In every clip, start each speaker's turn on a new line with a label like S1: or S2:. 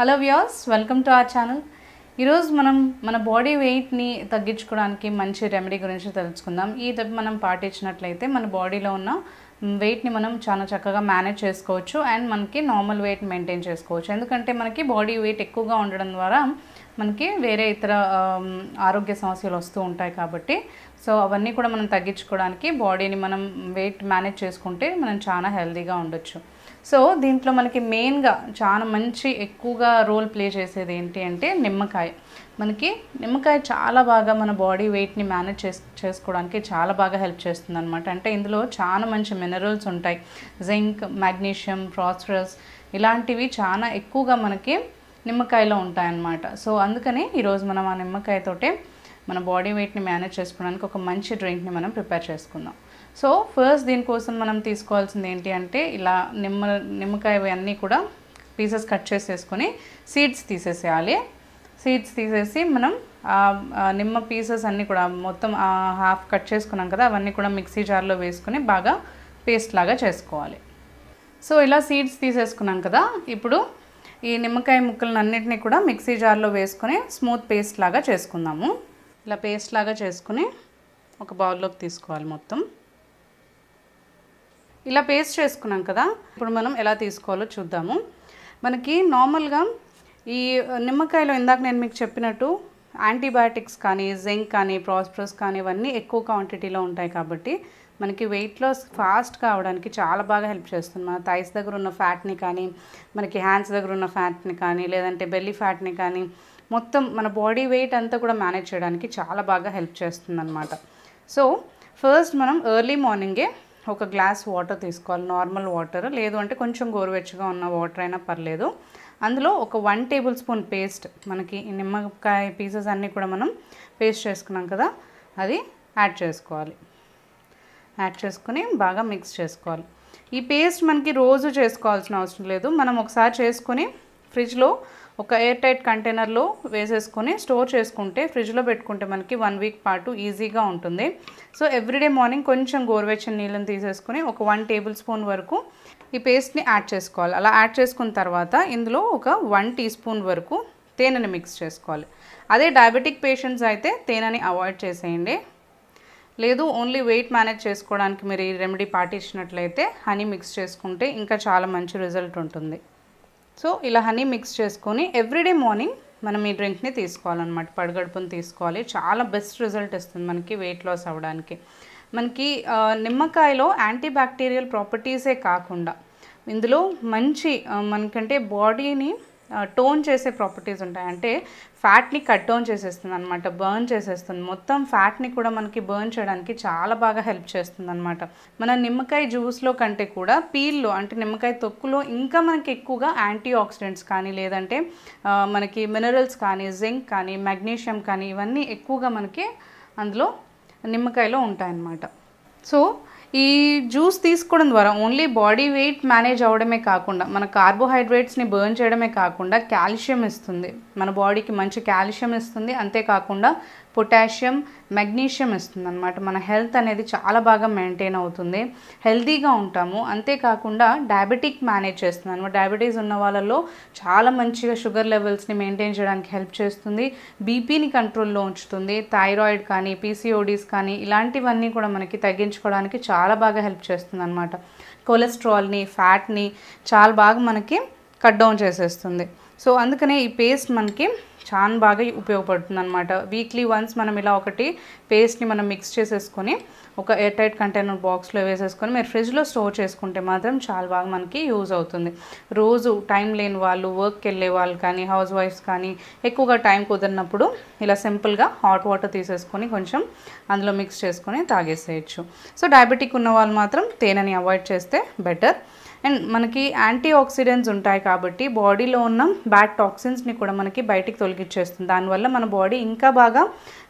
S1: Hello viewers, welcome to our channel. ఈరోజు మనం మన బాడీ వెయిట్ని తగ్గించుకోవడానికి మంచి రెమెడీ గురించి తెలుసుకుందాం. ఈ టిప్ మనం పాటించినట్లయితే మన బాడీలో ఉన్న వెయిట్ని మనం చాలా చక్కగా మేనేజ్ చేసుకోవచ్చు అండ్ మనకి నార్మల్ వెయిట్ మెయింటైన్ చేసుకోవచ్చు. ఎందుకంటే మనకి బాడీ వెయిట్ ఎక్కువగా ఉండడం ద్వారా మనకి వేరే ఇతర ఆరోగ్య సమస్యలు వస్తూ ఉంటాయి కాబట్టి సో అవన్నీ కూడా మనం తగ్గించుకోవడానికి బాడీని మనం వెయిట్ మేనేజ్ చేసుకుంటే మనం చాలా హెల్తీగా ఉండొచ్చు. సో దీంట్లో మనకి మెయిన్గా చాలా మంచి ఎక్కువగా రోల్ ప్లే చేసేది ఏంటి అంటే నిమ్మకాయ. మనకి నిమ్మకాయ చాలా బాగా మన బాడీ వెయిట్ని మేనేజ్ చేసుకోవడానికి చాలా బాగా హెల్ప్ చేస్తుంది అనమాట. అంటే ఇందులో చాలా మంచి మినరల్స్ ఉంటాయి. జింక్, మాగ్నీషియం, ఫాస్ఫరస్ ఇలాంటివి చాలా ఎక్కువగా మనకి నిమ్మకాయలో ఉంటాయన్నమాట. సో అందుకని ఈరోజు మనం ఆ నిమ్మకాయతోటే మన బాడీ వెయిట్ని మేనేజ్ చేసుకోవడానికి ఒక మంచి డ్రింక్ని మనం ప్రిపేర్ చేసుకుందాం. సో ఫస్ట్ దీనికోసం మనం తీసుకోవాల్సింది ఏంటి అంటే ఇలా నిమ్మకాయ అన్నీ కూడా పీసెస్ కట్ చేసేసుకొని సీడ్స్ తీసేసేయాలి. సీడ్స్ తీసేసి మనం నిమ్మ పీసెస్ అన్నీ కూడా మొత్తం హాఫ్ కట్ చేసుకున్నాం కదా, అవన్నీ కూడా మిక్సీ జార్లో వేసుకొని బాగా పేస్ట్ లాగా చేసుకోవాలి. సో ఇలా సీడ్స్ తీసేసుకున్నాం కదా, ఇప్పుడు ఈ నిమ్మకాయ ముక్కలన్నింటినీ కూడా మిక్సీ జార్లో వేసుకొని స్మూత్ పేస్ట్ లాగా చేసుకుందాము. ఇలా పేస్ట్ లాగా చేసుకుని ఒక బౌల్లోకి తీసుకోవాలి. మొత్తం ఇలా పేస్ట్ చేసుకున్నాం కదా, ఇప్పుడు మనం ఎలా తీసుకోవాలో చూద్దాము. మనకి నార్మల్గా ఈ నిమ్మకాయలో ఇందాక నేను మీకు చెప్పినట్టు యాంటీబయాటిక్స్ కానీ జింక్ కానీ ఫాస్ఫరస్ కానీ ఇవన్నీ ఎక్కువ క్వాంటిటీలో ఉంటాయి కాబట్టి మనకి వెయిట్ లాస్ ఫాస్ట్గా అవడానికి చాలా బాగా హెల్ప్ చేస్తుంది. మన థైస్ దగ్గర ఉన్న ఫ్యాట్ని కానీ, మనకి హ్యాండ్స్ దగ్గర ఉన్న ఫ్యాట్ని కానీ, లేదంటే బెల్లీ ఫ్యాట్ని కానీ మొత్తం మన బాడీ వెయిట్ అంతా కూడా మేనేజ్ చేయడానికి చాలా బాగా హెల్ప్ చేస్తుంది అనమాట. సో ఫస్ట్ మనం ఎర్లీ మార్నింగే ఒక గ్లాస్ వాటర్ తీసుకోవాలి, నార్మల్ వాటర్, లేదు అంటే కొంచెం గోరువెచ్చగా ఉన్న వాటర్ అయినా పర్లేదు. అందులో ఒక 1 టేబుల్ స్పూన్ పేస్ట్, మనకి నిమ్మకాయ పీసెస్ అన్నీ కూడా మనం పేస్ట్ చేసుకున్నాం కదా, అది యాడ్ చేసుకోవాలి. యాడ్ చేసుకుని బాగా మిక్స్ చేసుకోవాలి. ఈ పేస్ట్ మనకి రోజు చేసుకోవాల్సిన అవసరం లేదు. మనం ఒకసారి చేసుకొని ఫ్రిడ్జ్లో ఒక ఎయిర్ టైట్ కంటైనర్లో వేసేసుకొని స్టోర్ చేసుకుంటే, ఫ్రిడ్జ్లో పెట్టుకుంటే మనకి 1 వీక్ పాటు ఈజీగా ఉంటుంది. సో ఎవ్రీడే మార్నింగ్ కొంచెం గోరువెచ్చని నీళ్ళని తీసేసుకొని ఒక 1 టేబుల్ స్పూన్ వరకు ఈ పేస్ట్ని యాడ్ చేసుకోవాలి. అలా యాడ్ చేసుకున్న తర్వాత ఇందులో ఒక 1 టీ స్పూన్ వరకు తేనెని మిక్స్ చేసుకోవాలి. అదే డయాబెటిక్ పేషెంట్స్ అయితే తేనెని అవాయిడ్ చేసేయండి. లేదు ఓన్లీ వెయిట్ మేనేజ్ చేసుకోవడానికి మీరు ఈ రెమెడీ పాటించినట్లయితే హనీ మిక్స్ చేసుకుంటే ఇంకా చాలా మంచి రిజల్ట్ ఉంటుంది. సో ఇలా హనీ మిక్స్ చేసుకొని ఎవ్రీడే మార్నింగ్ మనం ఈ డ్రింక్ని తీసుకోవాలన్నమాట. పడిగడుపుని తీసుకోవాలి. చాలా బెస్ట్ రిజల్ట్ ఇస్తుంది మనకి వెయిట్ లాస్ అవ్వడానికి. మనకి నిమ్మకాయలో యాంటీ బ్యాక్టీరియల్ ప్రాపర్టీసే కాకుండా ఇందులో మంచి మనకంటే బాడీని టోన్ చేసే ప్రాపర్టీస్ ఉంటాయి. అంటే ఫ్యాట్ని కట్ డౌన్ చేసేస్తుంది అనమాట, బర్న్ చేసేస్తుంది. మొత్తం ఫ్యాట్ని కూడా మనకి బర్న్ చేయడానికి చాలా బాగా హెల్ప్ చేస్తుంది అనమాట. మన నిమ్మకాయ జ్యూస్లో కంటే కూడా పీల్లో అంటే నిమ్మకాయ తొక్కులో ఇంకా మనకి ఎక్కువగా యాంటీ ఆక్సిడెంట్స్ కానీ, లేదంటే మనకి మినరల్స్ కానీ, జింక్ కానీ, మెగ్నీషియం కానీ ఇవన్నీ ఎక్కువగా మనకి అందులో నిమ్మకాయలో ఉంటాయన్నమాట. సో ఈ జ్యూస్ తీసుకోవడం ద్వారా ఓన్లీ బాడీ వెయిట్ మేనేజ్ అవ్వడమే కాకుండా మన కార్బోహైడ్రేట్స్ని బర్న్ చేయడమే కాకుండా కాల్షియం ఇస్తుంది, మన బాడీకి మంచి కాల్షియం ఇస్తుంది. అంతేకాకుండా పొటాషియం, మెగ్నీషియం ఇస్తుంది అనమాట. మన హెల్త్ అనేది చాలా బాగా మెయింటైన్ అవుతుంది, హెల్తీగా ఉంటాము. అంతేకాకుండా డయాబెటిక్ మేనేజ్ చేస్తుంది అనమాట. డయాబెటీస్ ఉన్న వాళ్ళలో చాలా మంచిగా షుగర్ లెవెల్స్ని మెయింటైన్ చేయడానికి హెల్ప్ చేస్తుంది, బీపీని కంట్రోల్లో ఉంచుతుంది. థైరాయిడ్ కానీ, పీసీఓడీస్ కానీ ఇలాంటివన్నీ కూడా మనకి తగ్గించుకోవడానికి చాలా బాగా హెల్ప్ చేస్తుంది అనమాట. కొలెస్ట్రాల్ని, ఫ్యాట్ని చాలా బాగా మనకి కట్ డౌన్ చేసేస్తుంది. సో అందుకనే ఈ పేస్ట్ మనకి చాలా బాగా ఉపయోగపడుతుంది అనమాట. వీక్లీ వన్స్ మనం ఇలా ఒకటి పేస్ట్ని మనం మిక్స్ చేసేసుకొని ఒక ఎయిర్ టైట్ కంటైనర్ బాక్స్లో వేసేసుకొని మీరు ఫ్రిడ్జ్లో స్టోర్ చేసుకుంటే మాత్రం చాలా బాగా మనకి యూజ్ అవుతుంది. రోజు టైం లేని వాళ్ళు, వర్క్కి వెళ్ళే వాళ్ళు కానీ, హౌస్ వైఫ్స్ కానీ ఎక్కువగా టైం కుదిరినప్పుడు ఇలా సింపుల్గా హాట్ వాటర్ తీసేసుకొని కొంచెం అందులో మిక్స్ చేసుకొని తాగేసేయచ్చు. సో డయాబెటిక్ ఉన్న వాళ్ళు మాత్రం తేనెని అవాయిడ్ చేస్తే బెటర్. అండ్ మనకి యాంటీ ఆక్సిడెంట్స్ ఉంటాయి కాబట్టి బాడీలో ఉన్న బ్యాడ్ టాక్సిన్స్ని కూడా మనకి బయటికి తొలగించేస్తుంది. దానివల్ల మన బాడీ ఇంకా బాగా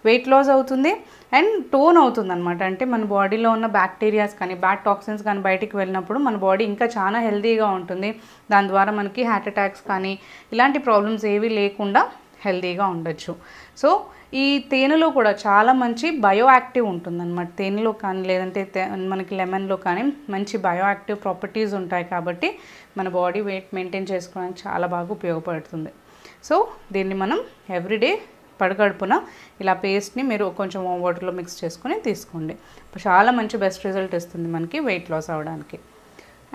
S1: వెయిట్ లాస్ అవుతుంది అండ్ టోన్ అవుతుంది అనమాట. అంటే మన బాడీలో ఉన్న బ్యాక్టీరియాస్ కానీ, బ్యాడ్ టాక్సిన్స్ కానీ బయటికి వెళ్ళినప్పుడు మన బాడీ ఇంకా చాలా హెల్తీగా ఉంటుంది. దాని ద్వారా మనకి హార్ట్ అటాక్స్ కానీ ఇలాంటి ప్రాబ్లమ్స్ ఏవి లేకుండా హెల్తీగా ఉండొచ్చు. సో ఈ తేనెలో కూడా చాలా మంచి బయో యాక్టివ్ ఉంటుందన్నమాట. తేనెలో కానీ, లేదంటే మనకి లెమన్లో కానీ మంచి బయో యాక్టివ్ ప్రాపర్టీస్ ఉంటాయి కాబట్టి మన బాడీ వెయిట్ మెయింటైన్ చేసుకోవడానికి చాలా బాగా ఉపయోగపడుతుంది. సో దీన్ని మనం ఎవ్రీడే పడగడుపున ఇలా పేస్ట్ని మీరు కొంచెం వాటర్లో మిక్స్ చేసుకొని తీసుకోండి. చాలా మంచి బెస్ట్ రిజల్ట్ ఇస్తుంది మనకి వెయిట్ లాస్ అవ్వడానికి.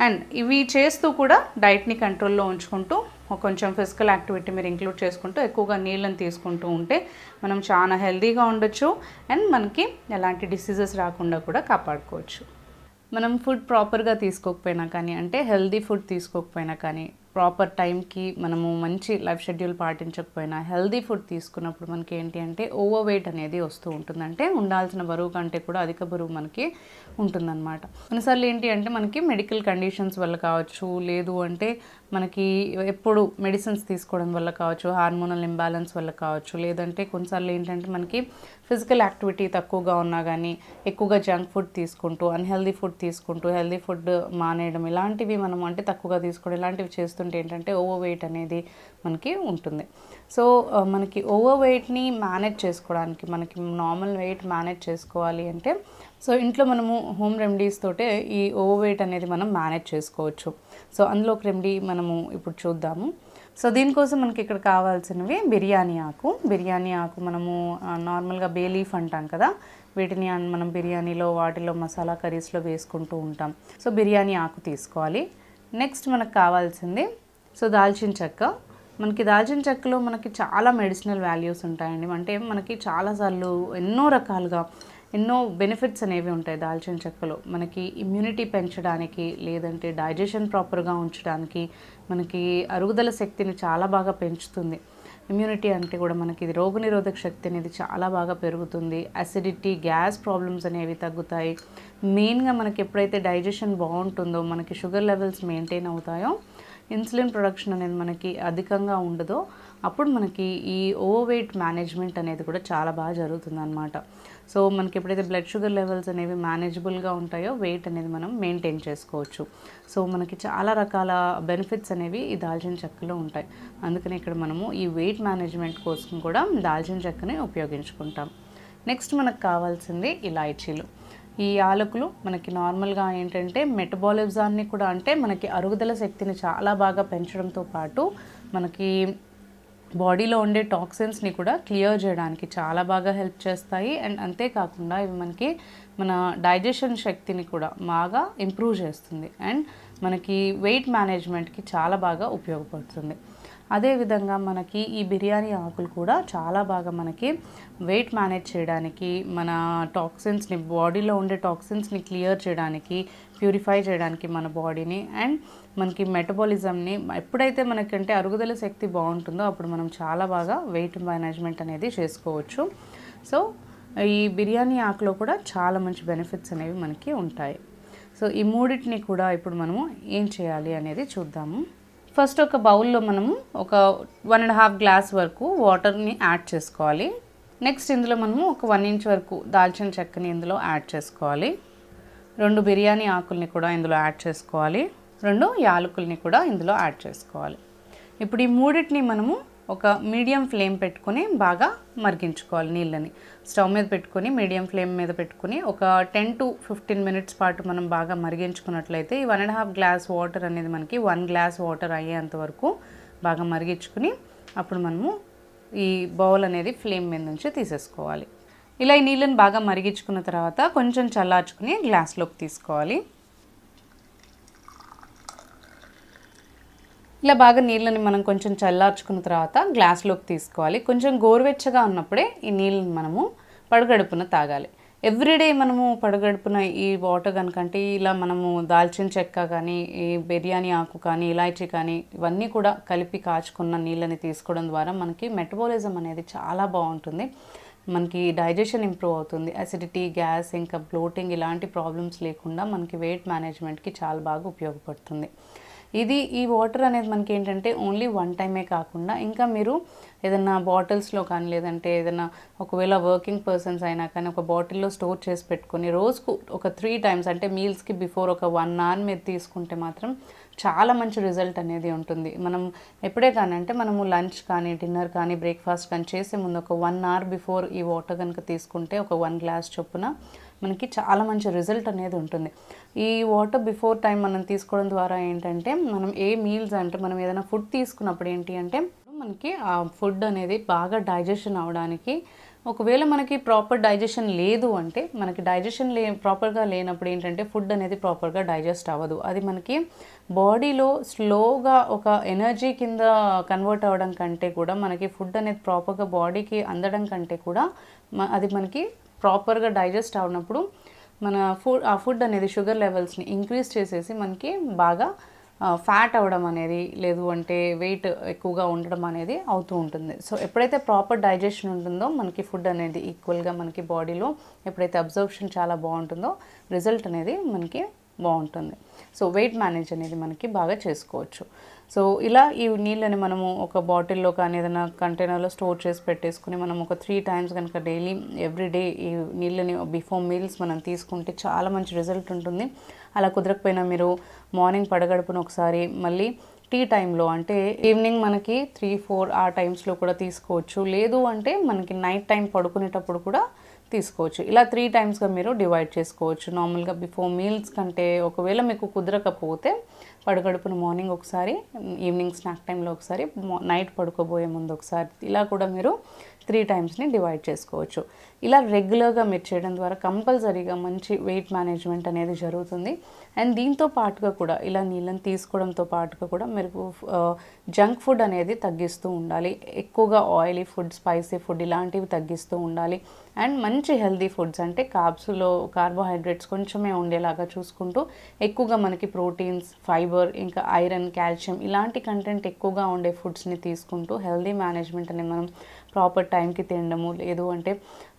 S1: అండ్ ఇవి చేస్తూ కూడా డైట్ని కంట్రోల్లో ఉంచుకుంటూ కొంచెం ఫిజికల్ యాక్టివిటీ మీరు ఇంక్లూడ్ చేసుకుంటూ ఎక్కువగా నీళ్ళని తీసుకుంటూ ఉంటే మనం చాలా హెల్తీగా ఉండొచ్చు అండ్ మనకి ఎలాంటి డిసీజెస్ రాకుండా కూడా కాపాడుకోవచ్చు. మనం ఫుడ్ ప్రాపర్గా తీసుకోకపోయినా కానీ, అంటే హెల్తీ ఫుడ్ తీసుకోకపోయినా కానీ, ప్రాపర్ టైంకి మనము మంచి లైఫ్ షెడ్యూల్ పాటించకపోయినా హెల్తీ ఫుడ్ తీసుకున్నప్పుడు మనకి ఏంటి అంటే ఓవర్ వెయిట్ అనేది వస్తూ ఉంటుంది. అంటే ఉండాల్సిన బరువు కంటే కూడా అధిక బరువు మనకి ఉంటుందన్నమాట. కొన్నిసార్లు ఏంటి అంటే మనకి మెడికల్ కండిషన్స్ వల్ల కావచ్చు, లేదు అంటే మనకి ఎప్పుడు మెడిసిన్స్ తీసుకోవడం వల్ల కావచ్చు, హార్మోనల్ ఇంబ్యాలెన్స్ వల్ల కావచ్చు, లేదంటే కొన్నిసార్లు ఏంటంటే మనకి ఫిజికల్ యాక్టివిటీ తక్కువగా ఉన్నా కానీ ఎక్కువగా జంక్ ఫుడ్ తీసుకుంటూ, అన్హెల్దీ ఫుడ్ తీసుకుంటూ, హెల్దీ ఫుడ్ మానేయడం, ఇలాంటివి మనం అంటే తక్కువగా తీసుకోవడం, ఇలాంటివి చేస్తుంటే ఏంటంటే ఓవర్ వెయిట్ అనేది మనకి ఉంటుంది. సో మనకి ఓవర్ వెయిట్ని మేనేజ్ చేసుకోవడానికి, మనకి నార్మల్ వెయిట్ మేనేజ్ చేసుకోవాలి అంటే సో ఇంట్లో మనము హోమ్ రెమెడీస్ తోటే ఈ ఓవర్ వెయిట్ అనేది మనం మేనేజ్ చేసుకోవచ్చు. సో అందులో ఒక రెమెడీ మనము ఇప్పుడు చూద్దాము. సో దీనికోసం మనకి ఇక్కడ కావాల్సినవి బిర్యానీ ఆకు. బిర్యానీ ఆకు మనము నార్మల్గా బే లీఫ్ అంటాం కదా, వీటిని మనం బిర్యానీలో వాటిలో మసాలా కర్రీస్లో వేసుకుంటూ ఉంటాం. సో బిర్యానీ ఆకు తీసుకోవాలి. నెక్స్ట్ మనకు కావాల్సింది సో దాల్చిన చెక్క. మనకి దాల్చిన చెక్కలో మనకి చాలా మెడిసినల్ వాల్యూస్ ఉంటాయండి. అంటే మనకి చాలాసార్లు ఎన్నో రకాలుగా ఎన్నో బెనిఫిట్స్ అనేవి ఉంటాయి దాల్చిన చెక్కలో. మనకి ఇమ్యూనిటీ పెంచడానికి, లేదంటే డైజెషన్ ప్రాపర్గా ఉంచడానికి, మనకి అరుగుదల శక్తిని చాలా బాగా పెంచుతుంది. ఇమ్యూనిటీ అంటే కూడా మనకి ఇది రోగనిరోధక శక్తి అనేది చాలా బాగా పెరుగుతుంది. అసిడిటీ, గ్యాస్ ప్రాబ్లమ్స్ అనేవి తగ్గుతాయి. మెయిన్గా మనకి ఎప్పుడైతే డైజెషన్ బాగుంటుందో, మనకి షుగర్ లెవెల్స్ మెయింటైన్ అవుతాయో, ఇన్సులిన్ ప్రొడక్షన్ అనేది మనకి అధికంగా ఉండదో, అప్పుడు మనకి ఈ ఓవర్ వెయిట్ మేనేజ్మెంట్ అనేది కూడా చాలా బాగా జరుగుతుంది అన్నమాట. సో మనకి ఎప్పుడైతే బ్లడ్ షుగర్ లెవెల్స్ అనేవి మేనేజబుల్గా ఉంటాయో వెయిట్ అనేది మనం మెయింటైన్ చేసుకోవచ్చు. సో మనకి చాలా రకాల బెనిఫిట్స్ అనేవి ఈ దాల్చిన చెక్కలో ఉంటాయి. అందుకని ఇక్కడ మనము ఈ వెయిట్ మేనేజ్మెంట్ కోసం కూడా దాల్చిన చెక్కని ఉపయోగించుకుంటాం. నెక్స్ట్ మనకు కావాల్సింది ఇలాచీలు. ఈ యాలకులు మనకి నార్మల్గా ఏంటంటే మెటబాలిజాన్ని కూడా, అంటే మనకి అరుగుదల శక్తిని చాలా బాగా పెంచడంతో పాటు మనకి బాడీలో ఉండే టాక్సిన్స్ని కూడా క్లియర్ చేయడానికి చాలా బాగా హెల్ప్ చేస్తాయి. అండ్ అంతేకాకుండా ఇవి మనకి మన డైజెషన్ శక్తిని కూడా బాగా ఇంప్రూవ్ చేస్తుంది. అండ్ మనకి వెయిట్ మేనేజ్మెంట్కి చాలా బాగా ఉపయోగపడుతుంది. అదేవిధంగా మనకి ఈ బిర్యానీ ఆకులు కూడా చాలా బాగా మనకి వెయిట్ మేనేజ్ చేయడానికి, మన టాక్సిన్స్ని, బాడీలో ఉండే టాక్సిన్స్ని క్లియర్ చేయడానికి, ప్యూరిఫై చేయడానికి మన బాడీని, అండ్ మనకి మెటబాలిజంని, ఎప్పుడైతే మనకంటే అరుగుదల శక్తి బాగుంటుందో అప్పుడు మనం చాలా బాగా వెయిట్ మేనేజ్మెంట్ అనేది చేసుకోవచ్చు. సో ఈ బిర్యానీ ఆకులో కూడా చాలా మంచి బెనిఫిట్స్ అనేవి మనకి ఉంటాయి. సో ఈ మూడింటిని కూడా ఇప్పుడు మనము ఏం చేయాలి అనేది చూద్దాము. ఫస్ట్ ఒక బౌల్లో మనము ఒక 1.5 గ్లాస్ వరకు వాటర్ని యాడ్ చేసుకోవాలి. నెక్స్ట్ ఇందులో మనము ఒక 1 ఇంచ్ వరకు దాల్చిన చెక్కని ఇందులో యాడ్ చేసుకోవాలి. 2 బిర్యానీ ఆకుల్ని కూడా ఇందులో యాడ్ చేసుకోవాలి. 2 యాలకుల్ని కూడా ఇందులో యాడ్ చేసుకోవాలి. ఇప్పుడు ఈ మూడింటిని మనము ఒక మీడియం ఫ్లేమ్ పెట్టుకొని బాగా మరిగించుకోవాలి. నీళ్ళని స్టవ్ మీద పెట్టుకొని మీడియం ఫ్లేమ్ మీద పెట్టుకొని ఒక 10 to 15 మినిట్స్ పాటు మనం బాగా మరిగించుకున్నట్లయితే ఈ 1.5 గ్లాస్ వాటర్ అనేది మనకి 1 గ్లాస్ వాటర్ అయ్యేంత వరకు బాగా మరిగించుకుని అప్పుడు మనము ఈ బౌల్ అనేది ఫ్లేమ్ మీద నుంచి తీసేసుకోవాలి. ఇలా ఈ నీళ్ళని బాగా మరిగించుకున్న తర్వాత కొంచెం చల్లార్చుకుని గ్లాస్లోకి తీసుకోవాలి. ఇలా బాగా నీళ్ళని మనం కొంచెం చల్లార్చుకున్న తర్వాత గ్లాస్లోకి తీసుకోవాలి. కొంచెం గోరువెచ్చగా ఉన్నప్పుడే ఈ నీళ్ళని మనము పడగడుపున తాగాలి. ఎవ్రీడే మనము పడగడుపున ఈ వాటర్ కనుకంటే ఇలా మనము దాల్చిన చెక్క కానీ, ఈ బిర్యానీ ఆకు కానీ, ఇలాచీ కానీ ఇవన్నీ కూడా కలిపి కాచుకున్న నీళ్ళని తీసుకోవడం ద్వారా మనకి మెటబాలిజం అనేది చాలా బాగుంటుంది. మనకి డైజెషన్ ఇంప్రూవ్ అవుతుంది. అసిడిటీ, గ్యాస్, ఇంకా బ్లోటింగ్ ఇలాంటి ప్రాబ్లమ్స్ లేకుండా మనకి వెయిట్ మేనేజ్మెంట్కి చాలా బాగా ఉపయోగపడుతుంది. ఈ వాటర్ అనేది మనకి ఏంటంటే ఓన్లీ 1 టైమే కాకుండా ఇంకా మీరు ఏదైనా బాటిల్స్లో కానీ, లేదంటే ఏదైనా ఒకవేళ వర్కింగ్ పర్సన్స్ అయినా కానీ ఒక బాటిల్లో స్టోర్ చేసి పెట్టుకొని రోజుకు ఒక 3 టైమ్స్, అంటే మీల్స్కి బిఫోర్ ఒక 1 అవర్ మీరు తీసుకుంటే మాత్రం చాలా మంచి రిజల్ట్ అనేది ఉంటుంది. మనం ఎప్పుడే కానీ అంటే మనము లంచ్ కానీ, డిన్నర్ కానీ, బ్రేక్ఫాస్ట్ కానీ చేసే ముందు ఒక 1 అవర్ బిఫోర్ ఈ వాటర్ కనుక తీసుకుంటే ఒక 1 గ్లాస్ చొప్పున మనకి చాలా మంచి రిజల్ట్ అనేది ఉంటుంది. ఈ వాటర్ బిఫోర్ టైం మనం తీసుకోవడం ద్వారా ఏంటంటే మనం ఏ మీల్స్ అంటే మనం ఏదైనా ఫుడ్ తీసుకున్నప్పుడు ఏంటి అంటే మనకి ఆ ఫుడ్ అనేది బాగా డైజెషన్ అవ్వడానికి, ఒకవేళ మనకి ప్రాపర్ డైజెషన్ లేదు అంటే, మనకి డైజెషన్ ప్రాపర్గా లేనప్పుడు ఏంటంటే ఫుడ్ అనేది ప్రాపర్గా డైజెస్ట్ అవ్వదు. అది మనకి బాడీలో స్లోగా ఒక ఎనర్జీ కింద కన్వర్ట్ అవ్వడం కంటే కూడా, మనకి ఫుడ్ అనేది ప్రాపర్గా బాడీకి అందడం కంటే కూడా అది మనకి ప్రాపర్గా డైజెస్ట్ అవ్వనప్పుడు ఆ ఫుడ్ అనేది షుగర్ లెవెల్స్ని ఇంక్రీజ్ చేసేసి మనకి బాగా ఫ్యాట్ అవ్వడం అనేది, లేదు అంటే వెయిట్ ఎక్కువగా ఉండడం అనేది అవుతూ ఉంటుంది. సో ఎప్పుడైతే ప్రాపర్ డైజెషన్ ఉంటుందో మనకి ఫుడ్ అనేది ఈక్వల్గా మనకి బాడీలో ఎప్పుడైతే అబ్జర్ప్షన్ చాలా బాగుంటుందో రిజల్ట్ అనేది మనకి బాగుంటుంది. సో వెయిట్ మేనేజ్ అనేది మనకి బాగా చేసుకోవచ్చు. సో ఇలా ఈ నీళ్ళని మనము ఒక బాటిల్లో కానీ ఏదైనా కంటైనర్లో స్టోర్ చేసి పెట్టేసుకుని మనం ఒక 3 times కనుక డైలీ ఎవ్రీడే ఈ నీళ్ళని బిఫోర్ మీల్స్ మనం తీసుకుంటే చాలా మంచి రిజల్ట్ ఉంటుంది. అలా కుదరకపోయినా మీరు మార్నింగ్ పడగడుపున ఒకసారి, మళ్ళీ టీ టైంలో అంటే ఈవినింగ్ మనకి 3-4 ఆ టైమ్స్లో కూడా తీసుకోవచ్చు. లేదు అంటే మనకి నైట్ టైం పడుకునేటప్పుడు కూడా తీసుకోవచ్చు. ఇలా 3 times మీరు డివైడ్ చేసుకోవచ్చు. నార్మల్గా బిఫోర్ మీల్స్ కంటే ఒకవేళ మీకు కుదరకపోతే పడగడుపున మార్నింగ్ ఒకసారి, ఈవినింగ్ స్నాక్ టైంలో ఒకసారి, నైట్ పడుకోబోయే ముందు ఒకసారి, ఇలా కూడా మీరు 3 timesని డివైడ్ చేసుకోవచ్చు. ఇలా రెగ్యులర్గా మీరు చేయడం ద్వారా కంపల్సరీగా మంచి వెయిట్ మేనేజ్మెంట్ అనేది జరుగుతుంది. అండ్ దీంతో పాటుగా కూడా ఇలా నీళ్ళని తీసుకోవడంతో పాటుగా కూడా మీరు జంక్ ఫుడ్ అనేది తగ్గిస్తూ ఉండాలి. ఎక్కువగా ఆయిలీ ఫుడ్, స్పైసీ ఫుడ్ ఇలాంటివి తగ్గిస్తూ ఉండాలి. అండ్ మంచి హెల్దీ ఫుడ్స్ అంటే కార్బ్స్లో కార్బోహైడ్రేట్స్ కొంచెమే ఉండేలాగా చూసుకుంటూ, ఎక్కువగా మనకి ప్రోటీన్స్, ఫైబర్, ఇంకా ఐరన్, కాల్షియం ఇలాంటి కంటెంట్ ఎక్కువగా ఉండే ఫుడ్స్ని తీసుకుంటూ హెల్దీ మేనేజ్మెంట్ అనేది మనం ప్రాపర్ టైంకి తినడము, లేదు అంటే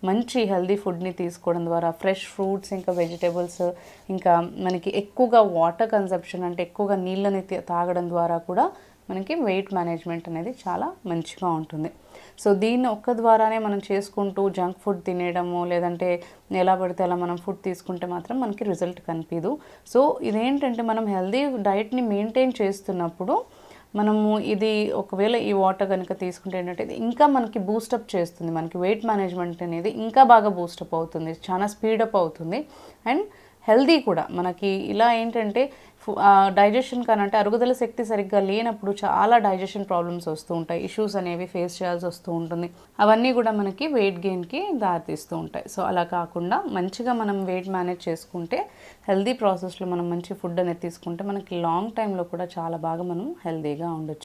S1: మంచి హెల్దీ ఫుడ్ని తీసుకోవడం ద్వారా, ఫ్రెష్ ఫ్రూట్స్ ఇంకా వెజిటేబుల్స్, ఇంకా మనకి ఎక్కువగా వాటర్ కన్సంప్షన్ అంటే ఎక్కువగా నీళ్ళని తాగడం ద్వారా కూడా మనకి వెయిట్ మేనేజ్మెంట్ అనేది చాలా మంచిగా ఉంటుంది. సో దీన్ని ఒక్క ద్వారానే మనం చేసుకుంటూ జంక్ ఫుడ్ తినేయడము, లేదంటే ఎలా పడితే అలా మనం ఫుడ్ తీసుకుంటే మాత్రం మనకి రిజల్ట్ కనిపించదు. సో ఇదేంటంటే మనం హెల్దీ డైట్ని మెయింటైన్ చేస్తున్నప్పుడు మనము ఇది ఒకవేళ ఈ వాటర్ కనుక తీసుకుంటే ఏంటంటే ఇది ఇంకా మనకి బూస్టప్ చేస్తుంది. మనకి వెయిట్ మేనేజ్మెంట్ అనేది ఇంకా బాగా బూస్టప్ అవుతుంది, చాలా స్పీడప్ అవుతుంది. అండ్ హెల్దీ కూడా మనకి ఇలా ఏంటంటే డైజెషన్ కానంటే అరుగుదల శక్తి సరిగ్గా లేనప్పుడు చాలా డైజెషన్ ప్రాబ్లమ్స్ వస్తూ ఉంటాయి, ఇష్యూస్ అనేవి ఫేస్ చేయాల్సి వస్తూ ఉంటుంది. అవన్నీ కూడా మనకి వెయిట్ గెయిన్కి దారితీస్తూ ఉంటాయి. సో అలా కాకుండా మంచిగా మనం వెయిట్ మేనేజ్ చేసుకుంటే, హెల్దీ ప్రాసెస్లో మనం మంచి ఫుడ్ అనేది తీసుకుంటే మనకి లాంగ్ టైంలో కూడా చాలా బాగా మనం హెల్దీగా ఉండొచ్చు.